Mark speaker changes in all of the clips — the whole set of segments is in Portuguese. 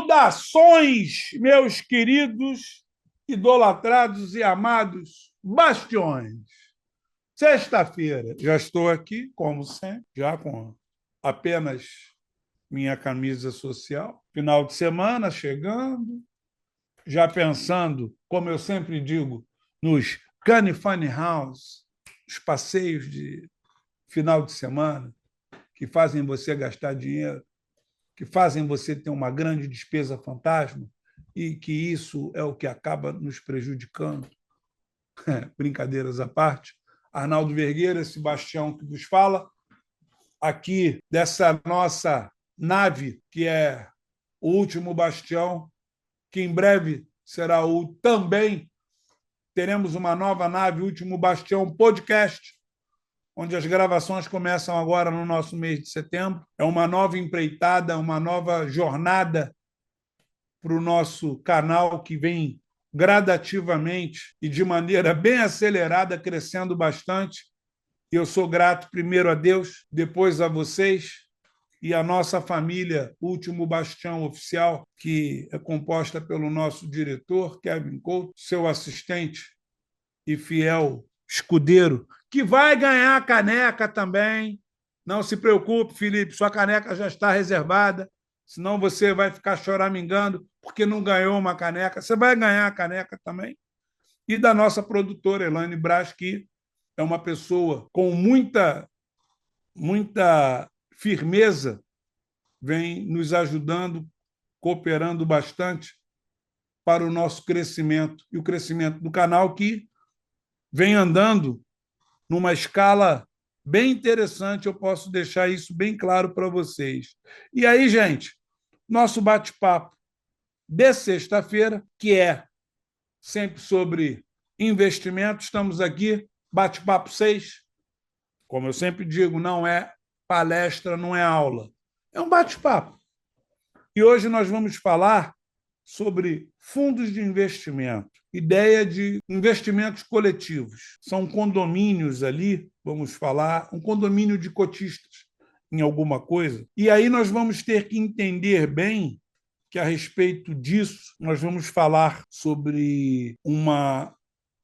Speaker 1: Saudações, meus queridos, idolatrados e amados bastiões. Sexta-feira, já estou aqui, como sempre, já com apenas minha camisa social. Final de semana chegando, já pensando, como eu sempre digo, nos Canny Funny House, os passeios de final de semana que fazem você gastar dinheiro, que fazem você ter uma grande despesa fantasma e que isso é o que acaba nos prejudicando. Brincadeiras à parte. Arnaldo Vergueira, Sebastião que vos fala, aqui dessa nossa nave, que é o último bastião, que em breve será o também. Teremos uma nova nave, Último Bastião Podcast, onde as gravações começam agora no nosso mês de setembro. É uma nova empreitada, uma nova jornada para o nosso canal, que vem gradativamente e de maneira bem acelerada, crescendo bastante. E eu sou grato primeiro a Deus, depois a vocês e a nossa família, Último Bastião Oficial, que é composta pelo nosso diretor, Kevin Couto, seu assistente e fiel escudeiro, que vai ganhar a caneca também. Não se preocupe, Felipe, sua caneca já está reservada, senão você vai ficar choramingando porque não ganhou uma caneca. Você vai ganhar a caneca também. E da nossa produtora, Elaine Braz, que é uma pessoa com muita firmeza, vem nos ajudando, cooperando bastante para o nosso crescimento e o crescimento do canal, que vem andando numa escala bem interessante, eu posso deixar isso bem claro para vocês. E aí, gente, nosso bate-papo de sexta-feira, que é sempre sobre investimento, estamos aqui, bate-papo 6, como eu sempre digo, não é palestra, não é aula, é um bate-papo. E hoje nós vamos falar sobre fundos de investimento, ideia de investimentos coletivos. São condomínios ali, vamos falar, um condomínio de cotistas em alguma coisa. E aí nós vamos ter que entender bem que, a respeito disso, nós vamos falar sobre uma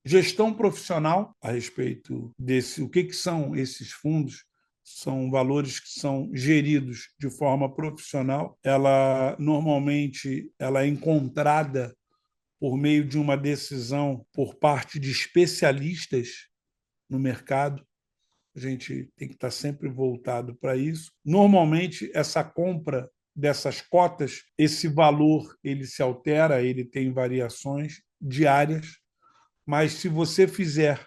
Speaker 1: gestão profissional a respeito desse, o que são esses fundos. São valores que são geridos de forma profissional. Ela normalmente ela é encontrada por meio de uma decisão por parte de especialistas no mercado. A gente tem que estar sempre voltado para isso. Normalmente, essa compra dessas cotas, esse valor ele se altera, ele tem variações diárias, mas se você fizer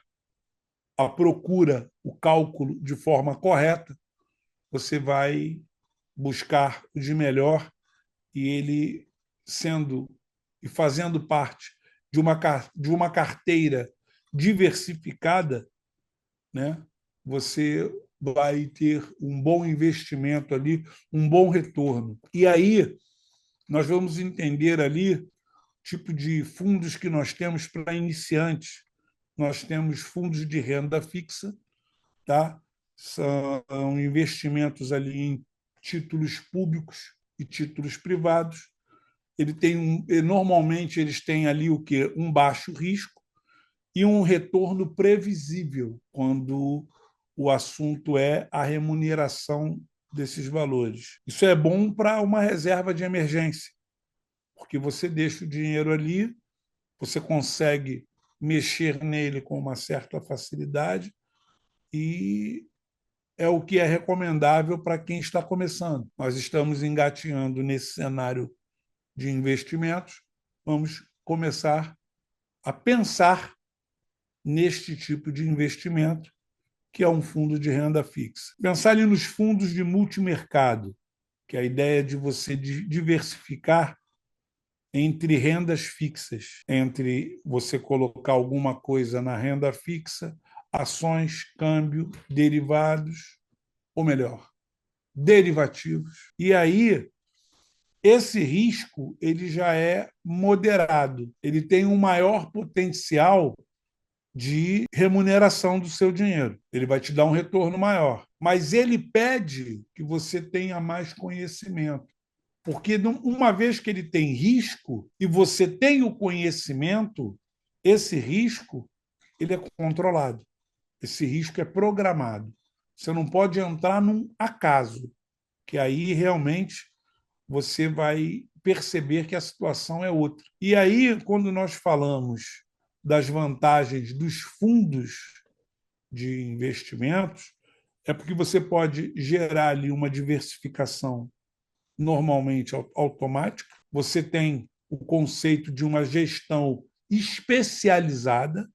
Speaker 1: a procura, o cálculo de forma correta, você vai buscar o de melhor, e ele sendo e fazendo parte de uma carteira diversificada, né? Você vai ter um bom investimento ali, um bom retorno. E aí nós vamos entender ali tipo de fundos que nós temos para iniciantes. Nós temos fundos de renda fixa, tá? São investimentos ali em títulos públicos e títulos privados. Normalmente eles têm ali o quê? Um baixo risco e um retorno previsível quando o assunto é a remuneração desses valores. Isso é bom para uma reserva de emergência, porque você deixa o dinheiro ali, você consegue mexer nele com uma certa facilidade e é o que é recomendável para quem está começando. Nós estamos engateando nesse cenário de investimentos, vamos começar a pensar neste tipo de investimento, que é um fundo de renda fixa. Pensar ali nos fundos de multimercado, que é a ideia de você diversificar entre rendas fixas, entre você colocar alguma coisa na renda fixa, ações, câmbio, derivados, ou melhor, derivativos. E aí, esse risco ele já é moderado, ele tem um maior potencial de remuneração do seu dinheiro. Ele vai te dar um retorno maior. Mas ele pede que você tenha mais conhecimento. Porque uma vez que ele tem risco e você tem o conhecimento, esse risco ele é controlado, esse risco é programado. Você não pode entrar num acaso, que aí realmente você vai perceber que a situação é outra. E aí, quando nós falamos das vantagens dos fundos de investimentos, é porque você pode gerar ali uma diversificação normalmente automática, você tem o conceito de uma gestão especializada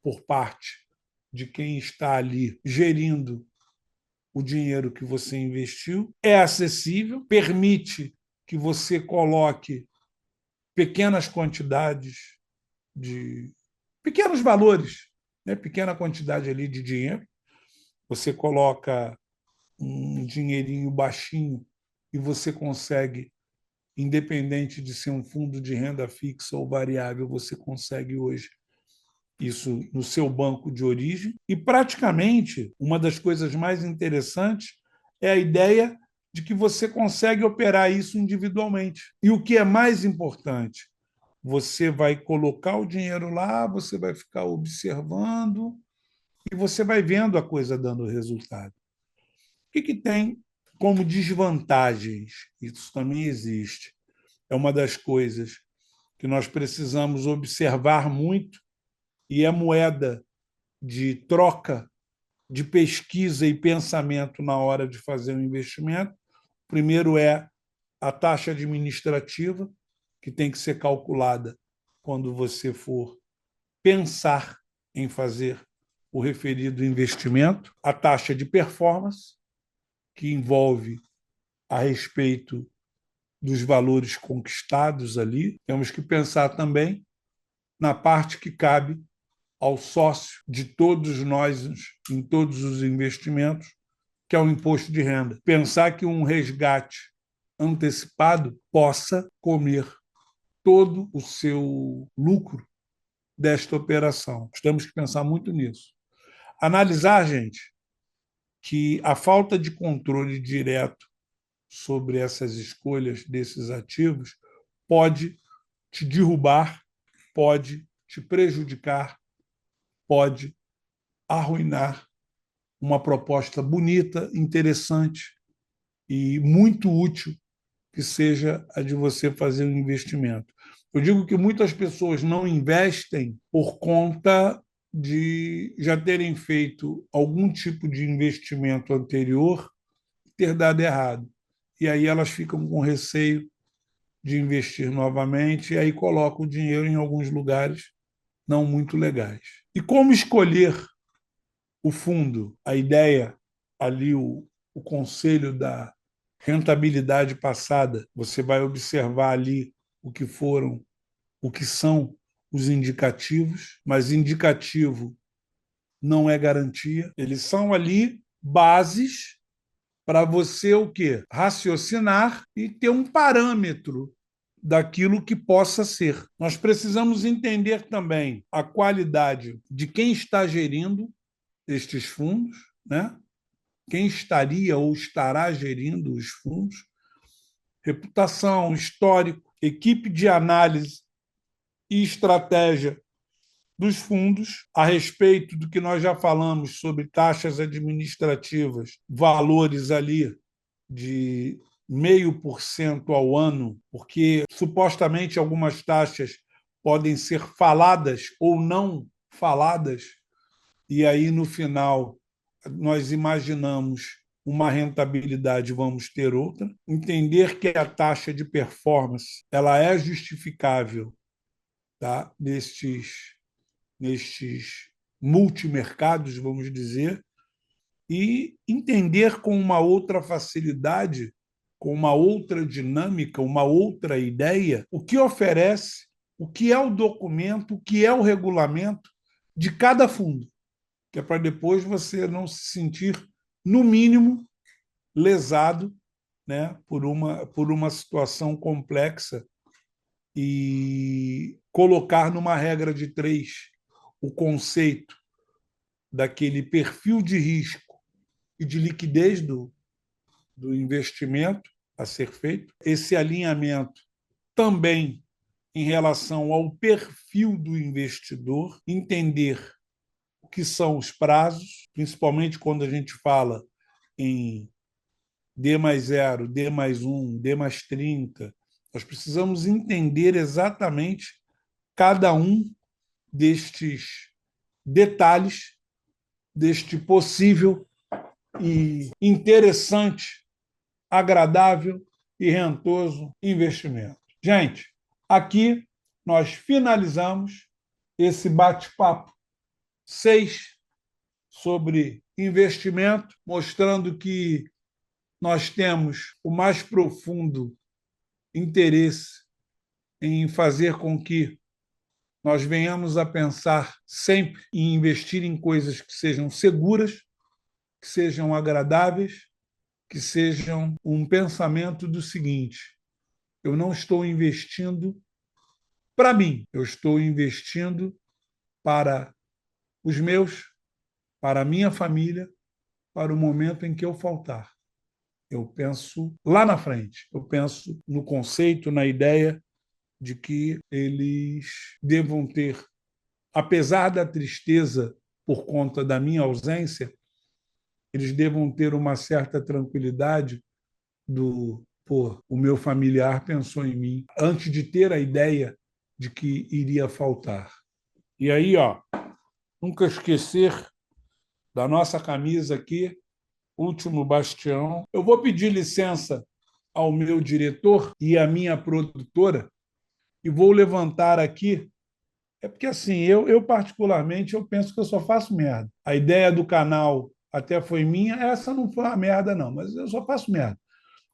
Speaker 1: por parte de quem está ali gerindo o dinheiro que você investiu, é acessível, permite que você coloque pequenas quantidades de pequenos valores, né? Pequena quantidade ali de dinheiro. Você coloca um dinheirinho baixinho e você consegue, independente de ser um fundo de renda fixa ou variável, você consegue hoje isso no seu banco de origem. E, praticamente, uma das coisas mais interessantes é a ideia de que você consegue operar isso individualmente. E o que é mais importante, você vai colocar o dinheiro lá, você vai ficar observando e você vai vendo a coisa dando resultado. O que tem como desvantagens? Isso também existe. É uma das coisas que nós precisamos observar muito e é moeda de troca de pesquisa e pensamento na hora de fazer um investimento. Primeiro é a taxa administrativa, que tem que ser calculada quando você for pensar em fazer o referido investimento, a taxa de performance, que envolve a respeito dos valores conquistados ali. Temos que pensar também na parte que cabe ao sócio de todos nós em todos os investimentos, que é o imposto de renda. Pensar que um resgate antecipado possa comer todo o seu lucro desta operação. Temos que pensar muito nisso. Analisar, gente, que a falta de controle direto sobre essas escolhas desses ativos pode te derrubar, pode te prejudicar, pode arruinar uma proposta bonita, interessante e muito útil que seja a de você fazer um investimento. Eu digo que muitas pessoas não investem por conta de já terem feito algum tipo de investimento anterior e ter dado errado. E aí elas ficam com receio de investir novamente e aí colocam o dinheiro em alguns lugares não muito legais. E como escolher o fundo, a ideia ali, o conselho da rentabilidade passada, você vai observar ali o que foram, o que são os indicativos, mas indicativo não é garantia. Eles são ali bases para você o quê? Raciocinar e ter um parâmetro daquilo que possa ser. Nós precisamos entender também a qualidade de quem está gerindo estes fundos, né? Quem estaria ou estará gerindo os fundos, reputação, histórico, equipe de análise e estratégia dos fundos, a respeito do que nós já falamos sobre taxas administrativas, valores ali de 0,5% ao ano, porque supostamente algumas taxas podem ser faladas ou não faladas, e aí no final nós imaginamos uma rentabilidade, vamos ter outra. Entender que a taxa de performance ela é justificável, tá? nestes multimercados, vamos dizer, e entender com uma outra facilidade, com uma outra dinâmica, uma outra ideia, o que oferece, o que é o documento, o que é o regulamento de cada fundo, que é para depois você não se sentir, no mínimo, lesado, né, por uma situação complexa e colocar numa regra de três o conceito daquele perfil de risco e de liquidez do investimento a ser feito. Esse alinhamento também em relação ao perfil do investidor, entender o que são os prazos, principalmente quando a gente fala em D+0, D+1, D+30. Nós precisamos entender exatamente cada um destes detalhes deste possível e interessante, agradável e rentoso investimento. Gente, aqui nós finalizamos esse bate-papo 6 sobre investimento, mostrando que nós temos o mais profundo interesse em fazer com que nós venhamos a pensar sempre em investir em coisas que sejam seguras, que sejam agradáveis, que sejam um pensamento do seguinte: eu não estou investindo para mim, eu estou investindo para os meus, para a minha família, para o momento em que eu faltar. Eu penso lá na frente, eu penso no conceito, na ideia de que eles devam ter, apesar da tristeza por conta da minha ausência, eles devam ter uma certa tranquilidade do, pô, o meu familiar pensou em mim antes de ter a ideia de que iria faltar. E aí, nunca esquecer da nossa camisa aqui, Último Bastião. Eu vou pedir licença ao meu diretor e à minha produtora e vou levantar aqui. É porque, assim, eu particularmente, eu penso que eu só faço merda. A ideia do canal até foi minha, essa não foi uma merda, não, mas eu só faço merda.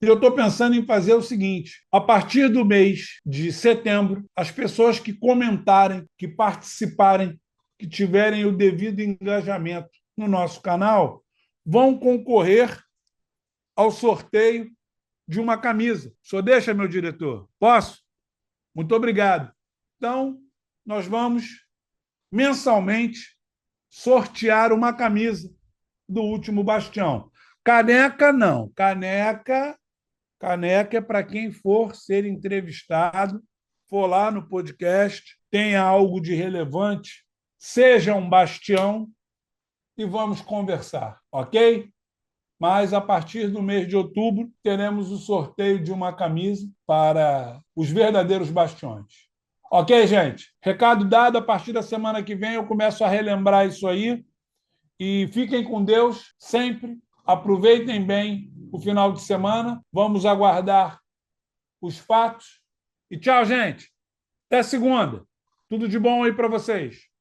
Speaker 1: E eu estou pensando em fazer o seguinte: a partir do mês de setembro, as pessoas que comentarem, que participarem, que tiverem o devido engajamento no nosso canal, vão concorrer ao sorteio de uma camisa. O senhor deixa, meu diretor? Posso? Muito obrigado. Então, nós vamos mensalmente sortear uma camisa do Último Bastião. Caneca, não. Caneca é para quem for ser entrevistado, for lá no podcast, tenha algo de relevante, seja um bastião e vamos conversar, ok? Mas a partir do mês de outubro teremos o sorteio de uma camisa para os verdadeiros bastiões. Ok, gente? Recado dado, a partir da semana que vem eu começo a relembrar isso aí. E fiquem com Deus sempre. Aproveitem bem o final de semana. Vamos aguardar os fatos. E tchau, gente. Até segunda. Tudo de bom aí para vocês.